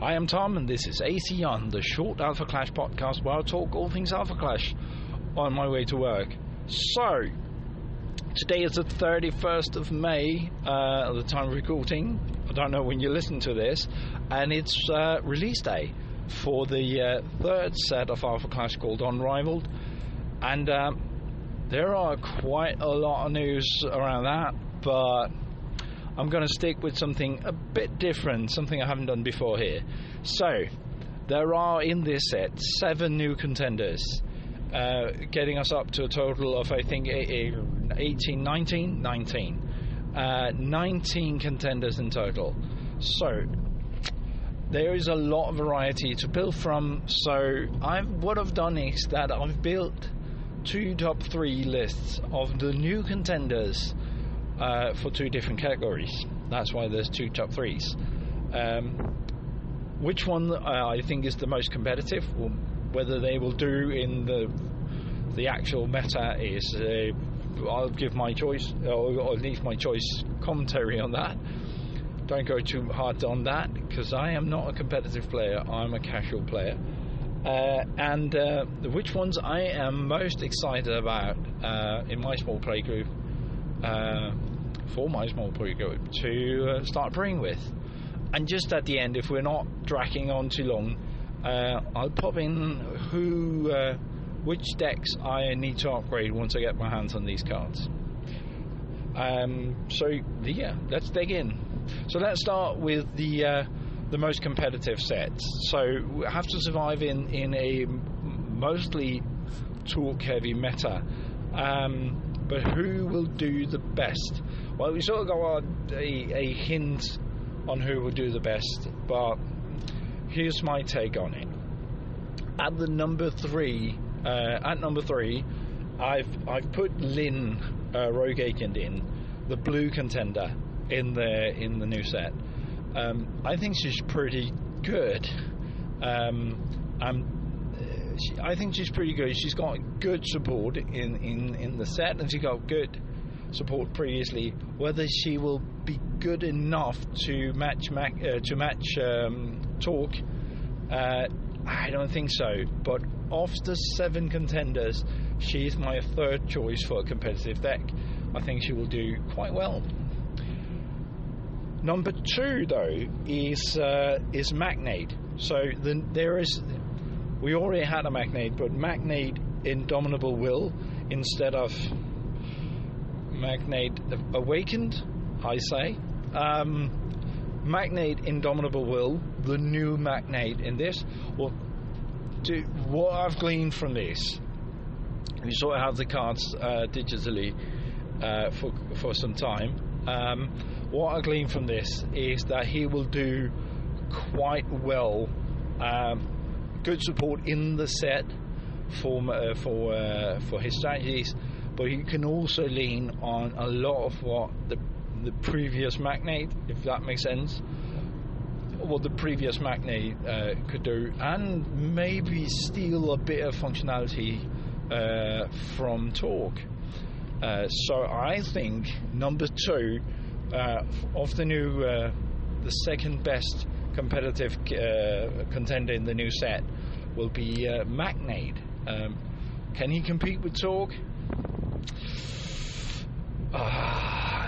I am Tom, and this is AC On, the short Alpha Clash podcast where I talk all things Alpha Clash on my way to work. So, today is the 31st of May, at the time of recording. I don't know when you listen to this, and it's release day for the third set of Alpha Clash called Unrivaled, and there are quite a lot of news around that, but I'm going to stick with something a bit different, something I haven't done before here. So, there are in this set 7 new contenders, getting us up to a total of, I think, 19 contenders in total. So, there is a lot of variety to build from. So, what I've done is that I've built 2 top 3 lists of the new contenders for 2 different categories. That's why there's 2 top 3s. Which one I think is the most competitive, or whether they will do in the actual meta, is I'll give my choice, or leave my choice commentary on that. Don't go too hard on that, because I am not a competitive player, I'm a casual player. And which ones I am most excited about in my small play group, for my small play group to start playing with. And just at the end, if we're not dragging on too long, I'll pop in which decks I need to upgrade once I get my hands on these cards. So yeah, let's dig in. So let's start with the most competitive sets. So we have to survive in a mostly talk heavy meta, but who will do the best? Well, we sort of got a hint on who will do the best, but here's my take on it. At number 3, I've put Lynn Rogue Agent in, the blue contender in the new set. I think she's pretty good. I think she's pretty good. She's got good support in the set, and she got good support previously. Whether she will be good enough to match Talk, I don't think so. But of the 7 contenders, she's my third choice for a competitive deck. I think she will do quite well. Number 2, though, is Magnate. So we already had a Magnate, but Magnate Indomitable Will instead of Magnate Awakened, I say. Magnate Indomitable Will, the new Magnate in this. Well, what I've gleaned from this, you sort of have the cards digitally for some time. What I glean from this is that he will do quite well, good support in the set for his strategies, but he can also lean on a lot of what the previous Magnate, if that makes sense, what the previous Magnate could do, and maybe steal a bit of functionality from Talk. So I think number 2 of the new, the second best competitive contender in the new set will be Magnate. Can he compete with Talk?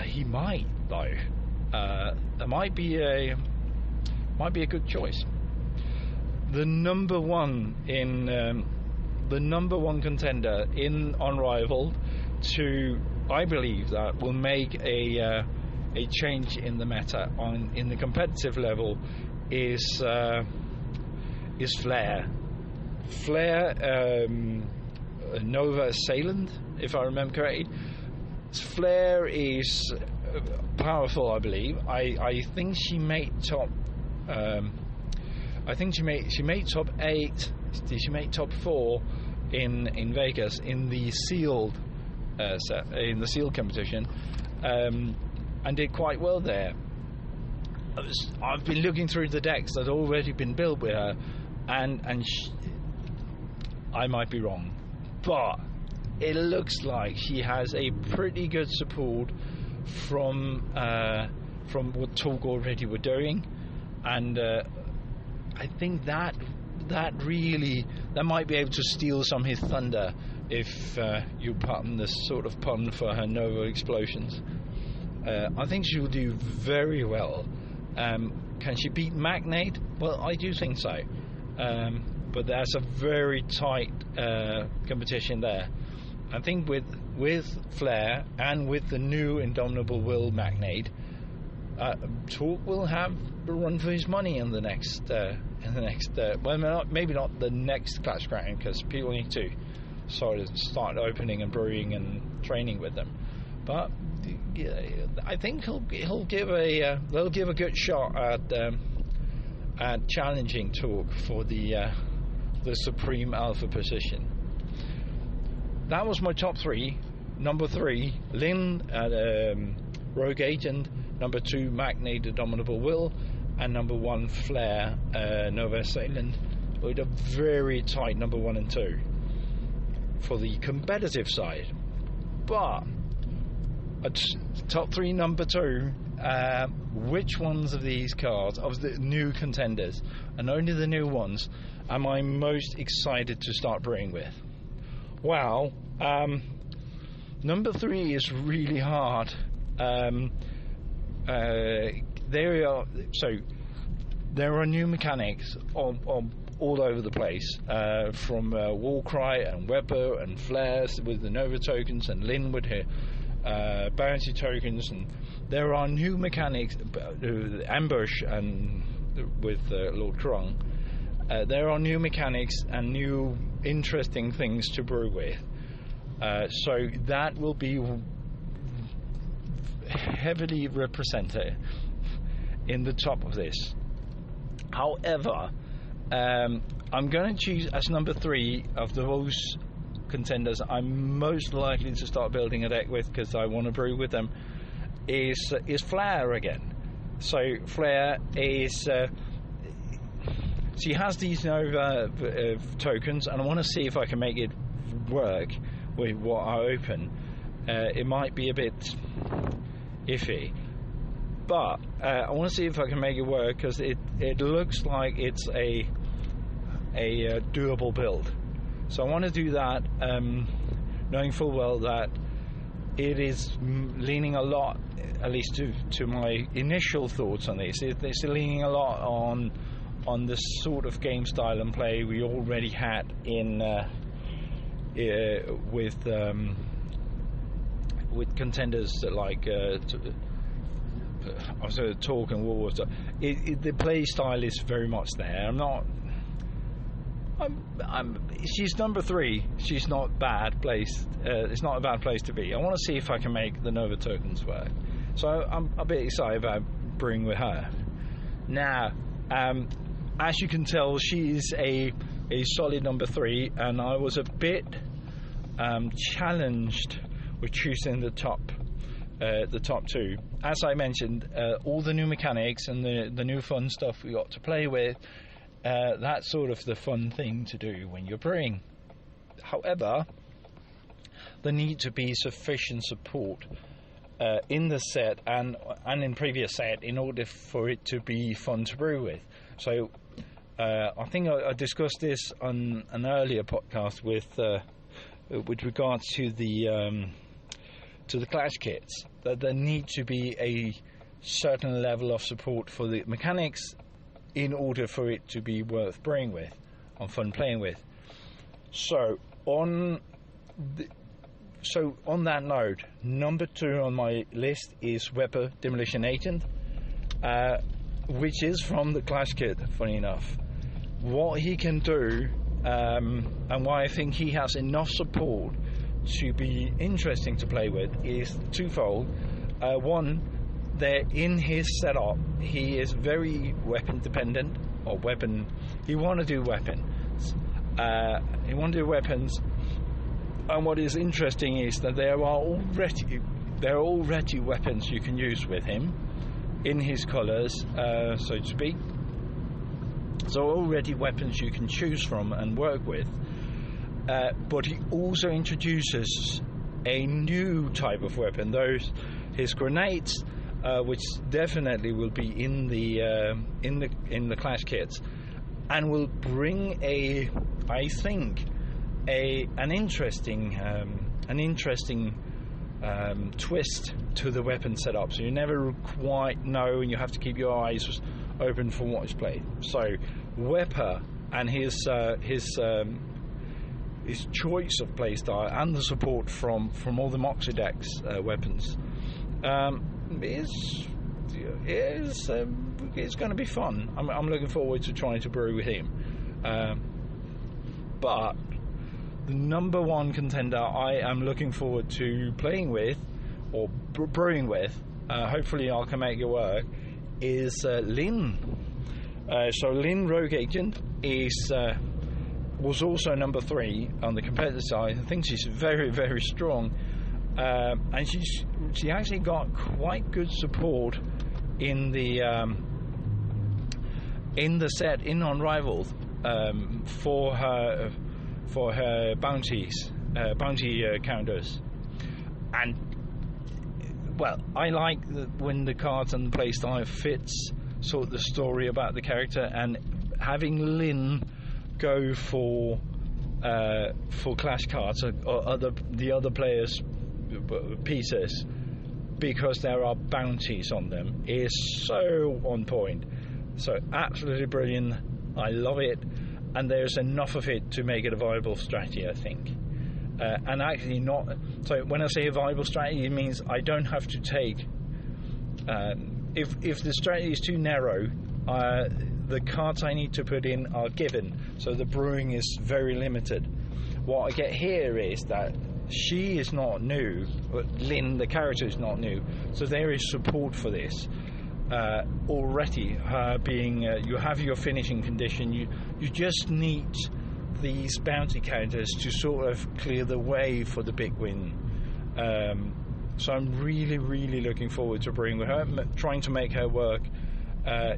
He might, though. That might be a good choice. The number 1 contender in Unrivaled, I believe that will make a change in the meta in the competitive level is Flare. Flare, Nova Assailant, if I remember correctly. Flare is powerful, I believe. I think she made top. I think she made top 8. She made top 4 in Vegas in the sealed in the sealed competition, and did quite well there. I've been looking through the decks that had already been built with her, and I might be wrong, but it looks like she has a pretty good support from what Talk already were doing, and I think that might be able to steal some of his thunder, if you pardon this sort of pun for her Nova explosions. I think she will do very well. Can she beat Magnate? Well, I do think so. But there's a very tight competition there. I think with Flair and with the new Indomitable Will Magnate, Torque will have a run for his money in the next. Well, maybe not the next Clash Ground, because people need to start opening and brewing and training with them. But I think they'll give a good shot at challenging Torque for the Supreme Alpha position. That was my top three. Number 3, Lynn at Rogue Agent. Number 2, Magnate Indomitable Will. And number 1, Flair Nova Assailant, with a very tight number 1 and 2 for the competitive side. But top 3, number 2, which ones of these cards, of the new contenders, and only the new ones, am I most excited to start brewing with? Well, number 3 is really hard. There are new mechanics all over the place, from Warcry and Weber and Flares with the Nova tokens, and Linwood here, bounty tokens, and there are new mechanics, Ambush and with Lord Krong. There are new mechanics and new interesting things to brew with. So that will be heavily represented in the top of this. However, I'm going to choose as number 3 of those contenders I'm most likely to start building a deck with, because I want to brew with them, is Flair again. So Flair is she has these Nova tokens, and I want to see if I can make it work with what I open. It might be a bit iffy, but I want to see if I can make it work, because it looks like it's a doable build. So I want to do that, knowing full well that it is leaning a lot, at least to my initial thoughts on this, it's leaning a lot on the sort of game style and play we already had with contenders like also Torque and War. The play style is very much there. She's number 3. She's not bad place. It's not a bad place to be. I want to see if I can make the Nova tokens work. So I'm a bit excited about brewing with her. Now, as you can tell, she is a solid number 3, and I was a bit challenged with choosing the top 2. As I mentioned, all the new mechanics and the new fun stuff we got to play with. That's sort of the fun thing to do when you're brewing. However, there needs to be sufficient support in the set and in previous set in order for it to be fun to brew with. So I think I discussed this on an earlier podcast with regards to the Clash kits, that there needs to be a certain level of support for the mechanics in order for it to be worth brewing with and fun playing with. So on that note, number 2 on my list is Weber Demolition Agent, which is from the Clash kit, funny enough. What he can do, and why I think he has enough support to be interesting to play with, is twofold. One, that in his setup he is very weapon dependent, or weapon. He want to do weapons. And what is interesting is that there are already weapons you can use with him in his colours, so to speak. So already weapons you can choose from and work with. But he also introduces a new type of weapon. His grenades, which definitely will be in the Clash kits, and will bring an interesting twist to the weapon setup. So you never quite know, and you have to keep your eyes open for what is played. So Wepper and his choice of playstyle and the support from all the Moxie decks weapons it's going to be fun. I'm looking forward to trying to brew with him. But the number one contender I am looking forward to playing with or brewing with, hopefully I can make it work, is Lynn. So Lynn Rogue Agent was also number 3 on the competitive side. I think she's very, very strong, and she actually got quite good support in the set in Unrivaled for her bounty counters. And well, I like when the cards and the playstyle fits sort of the story about the character, and having Lynn go for clash cards or the other players' pieces because there are bounties on them is so on point. So absolutely brilliant. I love it, and there's enough of it to make it a viable strategy, I think. And actually not. So when I say a viable strategy, it means I don't have to take. If the strategy is too narrow, the cards I need to put in are given, so the brewing is very limited. What I get here is that she is not new, but Lynn, the character, is not new, so there is support for this already. Being you have your finishing condition, you just need these bounty counters to sort of clear the way for the big win. So I'm really, really looking forward to brewing with her, trying to make her work,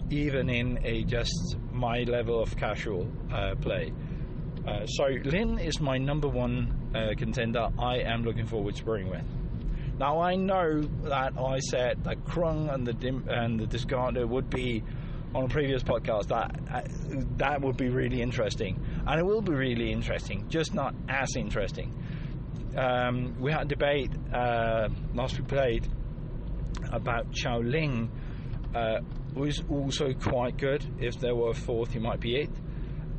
even in a just my level of casual play. So Lynn is my number 1 contender I am looking forward to brewing with. Now I know that I said that Krung and the Discarder would be on a previous podcast, that would be really interesting, and it will be really interesting, just not as interesting. We had a debate last we played about Chao Ling, who is also quite good. If there were a 4th, he might be it.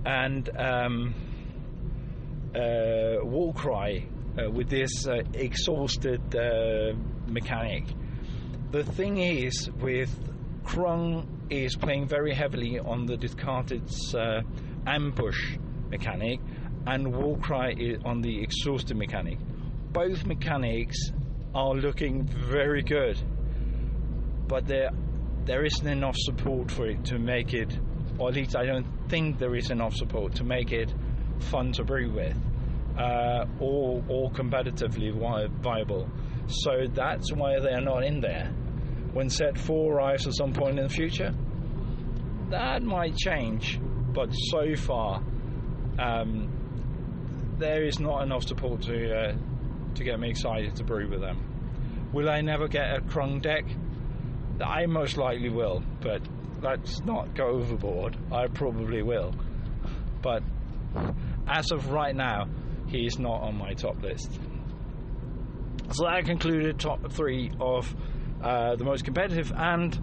And Warcry with this exhausted mechanic. The thing is, with Krung is playing very heavily on the discarded's ambush mechanic, and Warcry is on the exhausted mechanic. Both mechanics are looking very good, but there isn't enough support for it to make it, or at least I don't think there is enough support to make it fun to brew with, or competitively viable. So that's why they're not in there. When set 4 arrives at some point in the future, that might change, but so far there is not enough support to get me excited to brew with them. Will I never get a Krung deck? I most likely will, but let's not go overboard. I probably will, but as of right now, he's not on my top list. So that concluded top 3 of the most competitive, and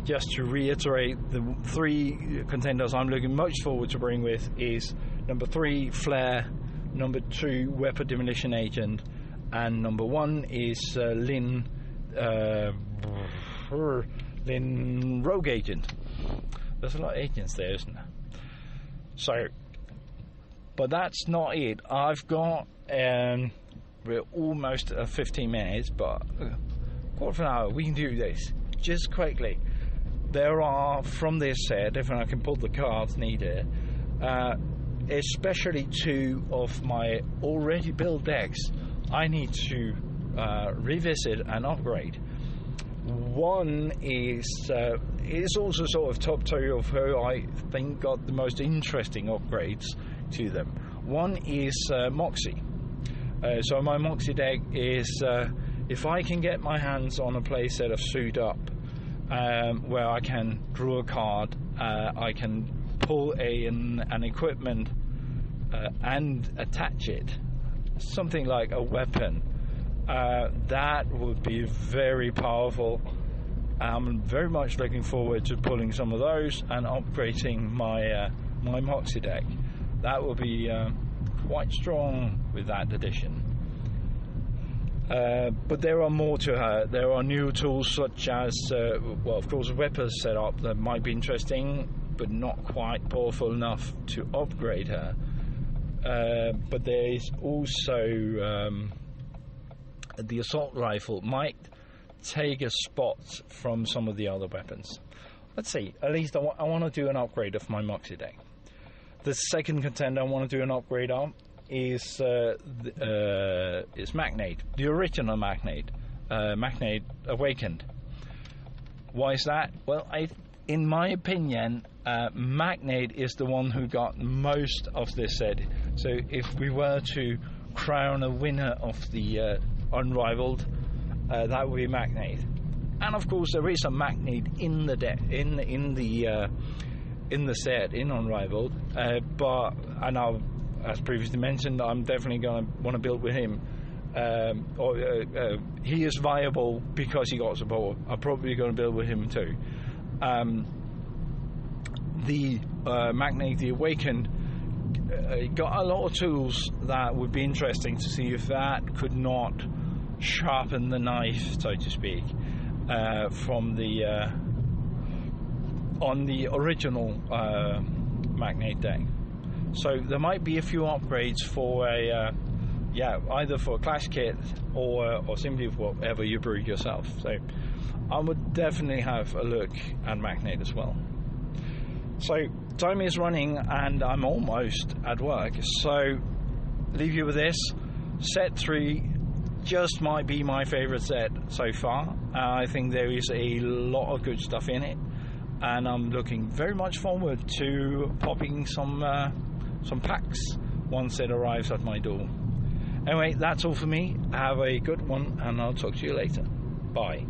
just to reiterate, the 3 contenders I'm looking most forward to bring with is number 3 Flare, number 2 Weapon Demolition Agent, and number 1 is Lynn Rogue Agent. There's a lot of agents there, isn't there? So, but that's not it. I've got we're almost 15 minutes, but quarter of an hour, we can do this just quickly. There are, from this set, if I can pull the cards needed, especially 2 of my already built decks I need to revisit and upgrade. One is also sort of top 2 of who I think got the most interesting upgrades to them. One is Moxie. So my Moxie deck is, if I can get my hands on a playset of Suit Up, where I can draw a card, I can pull an equipment and attach it, something like a weapon. That would be very powerful. I'm very much looking forward to pulling some of those and upgrading my Moxie deck. That will be quite strong with that addition. But there are more to her. There are new tools such as, well, of course, a weapon setup that might be interesting, but not quite powerful enough to upgrade her. But there is also the assault rifle might take a spot from some of the other weapons. Let's see. At least I want to do an upgrade of my Moxie deck. The second contender I want to do an upgrade on is Magnate, the original Magnate, Magnate Awakened. Why is that? Well, in my opinion, Magnate is the one who got most of this set. So if we were to crown a winner of the Unrivaled, that would be Magnate. And of course, there is a Magnate in the deck, in the set in Unrivaled. But as previously mentioned, I'm definitely going to want to build with him. He is viable because he got support. I'm probably going to build with him too. The Magnate, the Awakened, got a lot of tools that would be interesting to see if that could not sharpen the knife, so to speak, from the on the original Magnate deck. So there might be a few upgrades for either for a clash kit or simply for whatever you brew yourself. So I would definitely have a look at Magnate as well. So time is running and I'm almost at work, so leave you with this. Set 3 just might be my favorite set so far. I think there is a lot of good stuff in it, and I'm looking very much forward to popping some packs once it arrives at my door. Anyway, that's all for me. Have a good one, and I'll talk to you later. Bye.